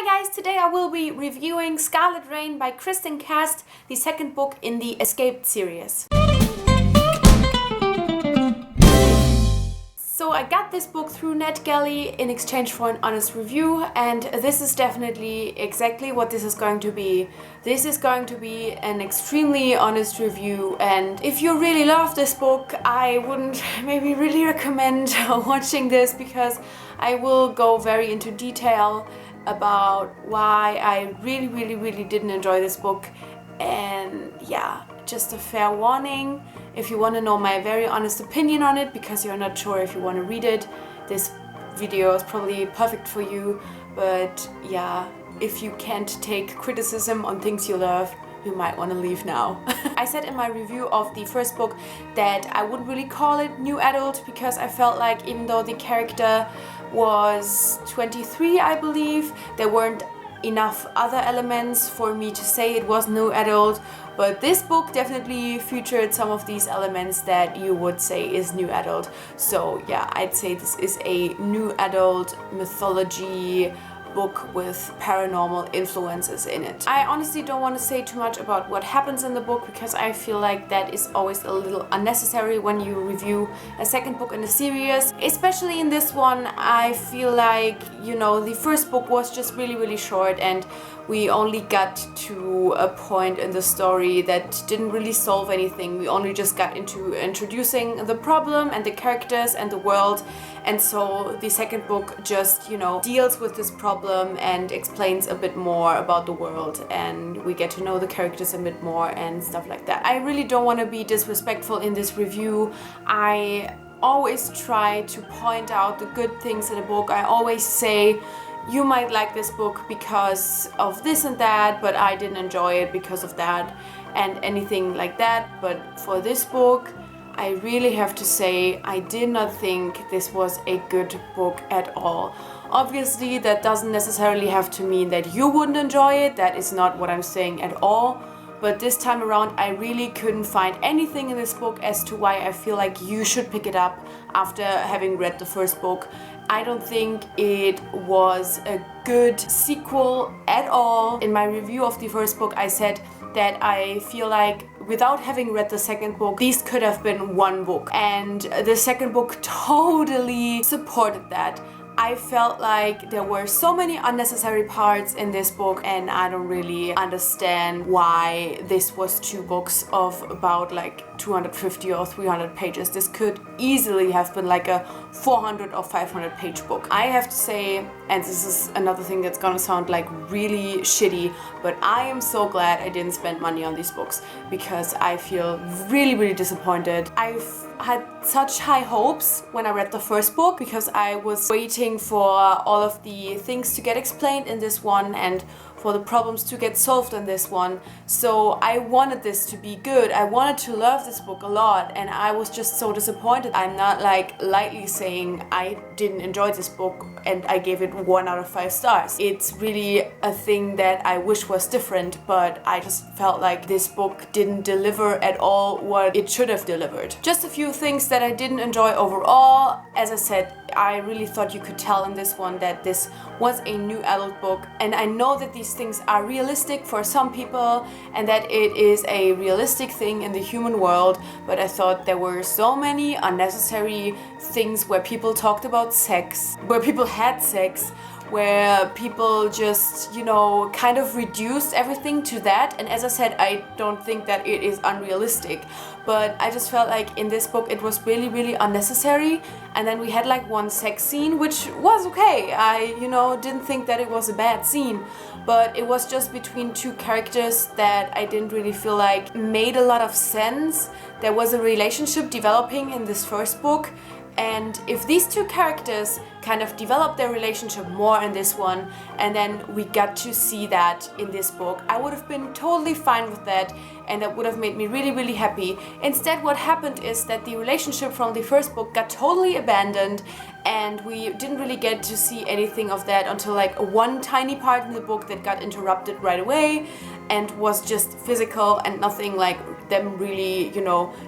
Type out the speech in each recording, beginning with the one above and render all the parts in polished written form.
Hi guys, today I will be reviewing Scarlet Rain by Kristin Cast, the second book in the Escaped series. So I got this book through Netgalley in exchange for an honest review, and this is definitely exactly what this is going to be. This is going to be an extremely honest review, and if you really love this book, I wouldn't maybe really recommend watching this because I will go very into detail about why I really didn't enjoy this book. And yeah, just a fair warning, if you want to know my very honest opinion on it because you're not sure if you want to read it, this video is probably perfect for you. But yeah, if you can't take criticism on things you love, you might want to leave now. I said in my review of the first book that I wouldn't really call it new adult because I felt like even though the character was 23, I believe, there weren't enough other elements for me to say it was new adult, but this book definitely featured some of these elements that you would say is new adult. So yeah, I'd say this is a new adult mythology book with paranormal influences in it. I honestly don't want to say too much about what happens in the book because I feel like that is always a little unnecessary when you review a second book in a series. Especially in this one, I feel like, you know, the first book was just really short and we only got to a point in the story that didn't really solve anything. We only just got into introducing the problem and the characters and the world. And so the second book just, you know, deals with this problem and explains a bit more about the world, and we get to know the characters a bit more and stuff like that. I really don't want to be disrespectful in this review. I always try to point out the good things in a book. I always say, you might like this book because of this and that, but I didn't enjoy it because of that, and anything like that. But for this book, I really have to say I did not think this was a good book at all. Obviously, that doesn't necessarily have to mean that you wouldn't enjoy it. That is not what I'm saying at all. But this time around, I really couldn't find anything in this book as to why I feel like you should pick it up after having read the first book. I don't think it was a good sequel at all. In my review of the first book, I said that I feel like without having read the second book, these could have been one book. And the second book totally supported that. I felt like there were so many unnecessary parts in this book, and I don't really understand why this was two books of about like 250 or 300 pages. This could easily have been like a 400 or 500 page book. I have to say, and this is another thing that's gonna sound like really shitty, but I am so glad I didn't spend money on these books because I feel really disappointed. I've had such high hopes when I read the first book because I was waiting for all of the things to get explained in this one and for the problems to get solved in this one. So I wanted this to be good. I wanted to love this book a lot, and I was just so disappointed. I'm not like lightly saying I didn't enjoy this book and I gave it 1 out of 5 stars. It's really a thing that I wish was different, but I just felt like this book didn't deliver at all what it should have delivered. Just a few things that I didn't enjoy overall. As I said, I really thought you could tell in this one that this was a new adult book, and I know that these things are realistic for some people and that it is a realistic thing in the human world, but I thought there were so many unnecessary things where people talked about sex, where people had sex, where people just, you know, kind of reduced everything to that. And as I said, I don't think that it is unrealistic, but I just felt like in this book it was really unnecessary. And then we had like one sex scene, which was okay. I, you know, didn't think that it was a bad scene, but it was just between two characters that I didn't really feel like made a lot of sense. There was a relationship developing in this first book, and if these two characters kind of developed their relationship more in this one, and then we got to see that in this book, I would have been totally fine with that, and that would have made me really happy. Instead, what happened is that the relationship from the first book got totally abandoned, and we didn't really get to see anything of that until like one tiny part in the book that got interrupted right away and was just physical and nothing like them really,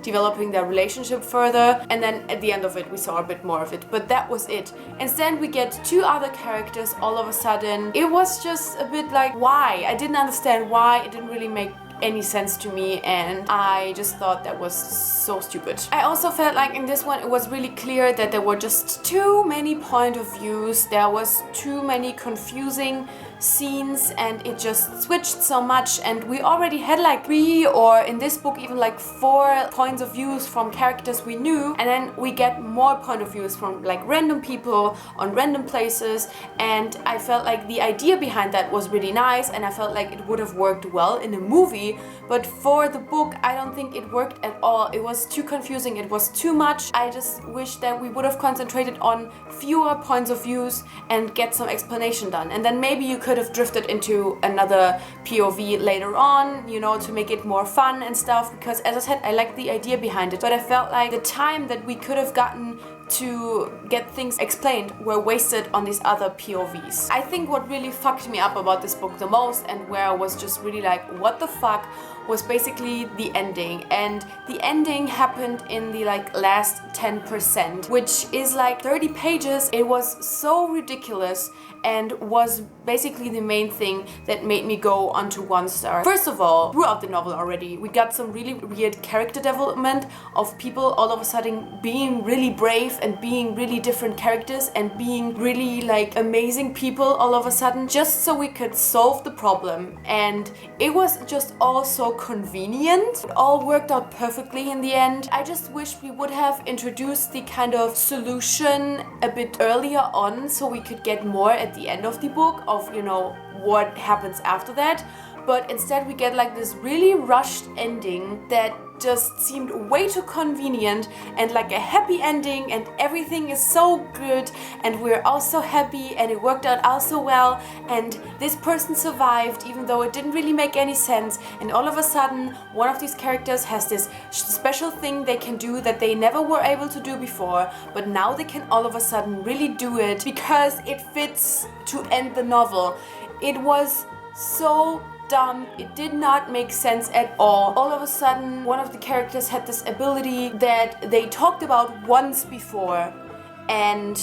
developing their relationship further. And then at the end of it, we saw a bit more of it. But that was it. Instead, we get 2 other characters all of a sudden. It was just a bit like, why? I didn't understand why. It didn't really make any sense to me, and I just thought that was so stupid. I also felt like in this one it was really clear that there were just too many point of views. There was too many confusing scenes, and it just switched so much, and we already had like 3, or in this book even like 4 points of views from characters we knew, and then we get more point of views from like random people on random places, and I felt like the idea behind that was really nice, and I felt like it would have worked well in a movie, but for the book I don't think it worked at all. It was too confusing, it was too much. I just wish that we would have concentrated on fewer points of views and get some explanation done, and then maybe you could have drifted into another POV later on, to make it more fun and stuff, because as I said, I like the idea behind it, but I felt like the time that we could have gotten to get things explained were wasted on these other POVs. I think what really fucked me up about this book the most, and where I was just really like, what the fuck, was basically the ending. And the ending happened in the last 10%, which is like 30 pages. It was so ridiculous and was basically the main thing that made me go onto 1 star. First of all, throughout the novel already, we got some really weird character development of people all of a sudden being really brave and being really different characters and being really amazing people all of a sudden, just so we could solve the problem. And it was just all so convenient. It all worked out perfectly in the end. I just wish we would have introduced the kind of solution a bit earlier on, so we could get more at the end of the book of, what happens after that. But instead we get this really rushed ending that just seemed way too convenient, and like a happy ending, and everything is so good, and we're all so happy, and it worked out all so well, and this person survived even though it didn't really make any sense, and all of a sudden one of these characters has this special thing they can do that they never were able to do before, but now they can all of a sudden really do it because it fits to end the novel. It was so dumb. It did not make sense at all. All of a sudden, one of the characters had this ability that they talked about once before and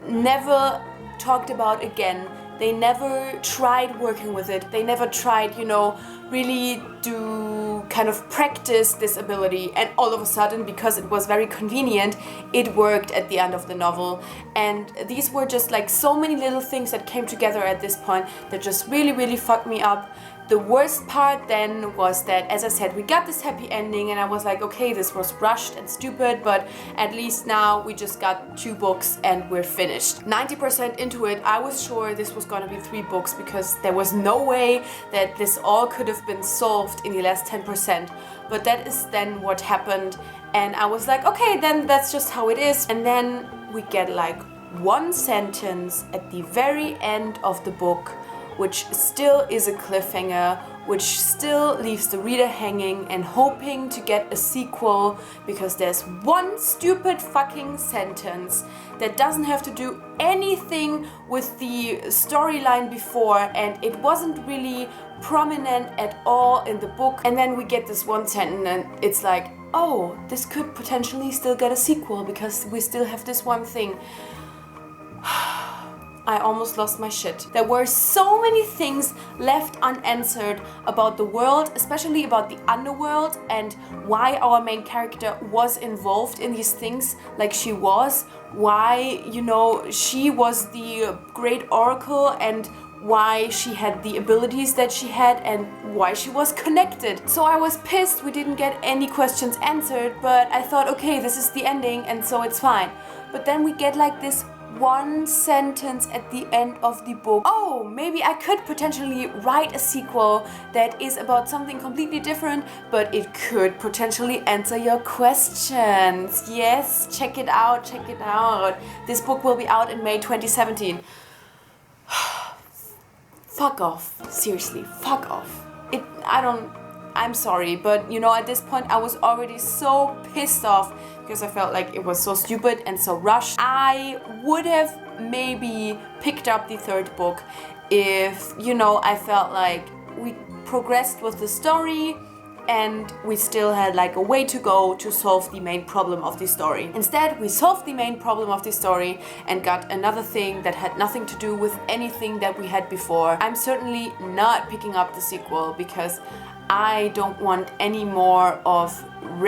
never talked about again. They never tried working with it. They never tried, really to kind of practice this ability. And all of a sudden, because it was very convenient, it worked at the end of the novel. And these were just so many little things that came together at this point that just really, really fucked me up. The worst part then was that, as I said, we got this happy ending, and I was like, okay, this was rushed and stupid, but at least now we just got 2 books and we're finished. 90% into it, I was sure this was gonna be 3 books, because there was no way that this all could have been solved in the last 10%. But that is then what happened, and I was like, okay, then that's just how it is. And then we get 1 sentence at the very end of the book, which still is a cliffhanger, which still leaves the reader hanging and hoping to get a sequel, because there's 1 stupid fucking sentence that doesn't have to do anything with the storyline before, and it wasn't really prominent at all in the book. And then we get this 1 sentence and it's like, oh, this could potentially still get a sequel because we still have this 1 thing. I almost lost my shit. There were so many things left unanswered about the world, especially about the underworld, and why our main character was involved in these things like she was. Why, she was the great oracle, and why she had the abilities that she had, and why she was connected. So I was pissed we didn't get any questions answered, but I thought, okay, this is the ending, and so it's fine. But then we get this 1 sentence at the end of the book. Oh, maybe I could potentially write a sequel that is about something completely different, but it could potentially answer your questions. Yes, check it out, check it out. This book will be out in May 2017. Fuck off. Seriously, fuck off. I'm sorry, but at this point I was already so pissed off because I felt like it was so stupid and so rushed. I would have maybe picked up the 3rd book if, I felt like we progressed with the story and we still had like a way to go to solve the main problem of the story. Instead, we solved the main problem of the story and got another thing that had nothing to do with anything that we had before. I'm certainly not picking up the sequel because I don't want any more of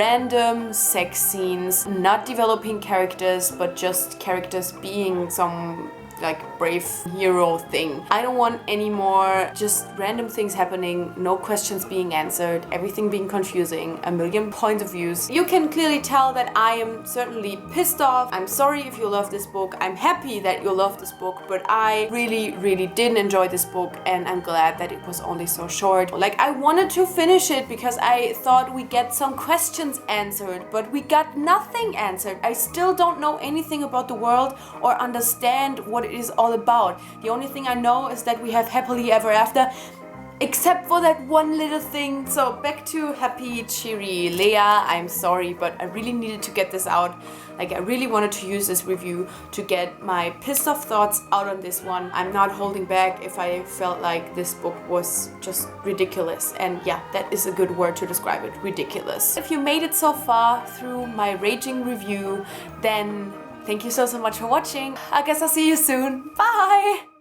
random sex scenes, not developing characters, but just characters being some like brave hero thing. I don't want any more just random things happening, no questions being answered, everything being confusing, a million points of views. You can clearly tell that I am certainly pissed off. I'm sorry if you love this book. I'm happy that you love this book, but I really didn't enjoy this book, and I'm glad that it was only so short. Like, I wanted to finish it because I thought we get some questions answered, but we got nothing answered. I still don't know anything about the world or understand what it is all about. The only thing I know is that we have happily ever after, except for that one little thing. So back to happy, cheery Leah. I'm sorry, but I really needed to get this out. Like, I really wanted to use this review to get my pissed off thoughts out on this one. I'm not holding back if I felt like this book was just ridiculous. And yeah, that is a good word to describe it, ridiculous. If you made it so far through my raging review, then thank you so much for watching. I guess I'll see you soon. Bye!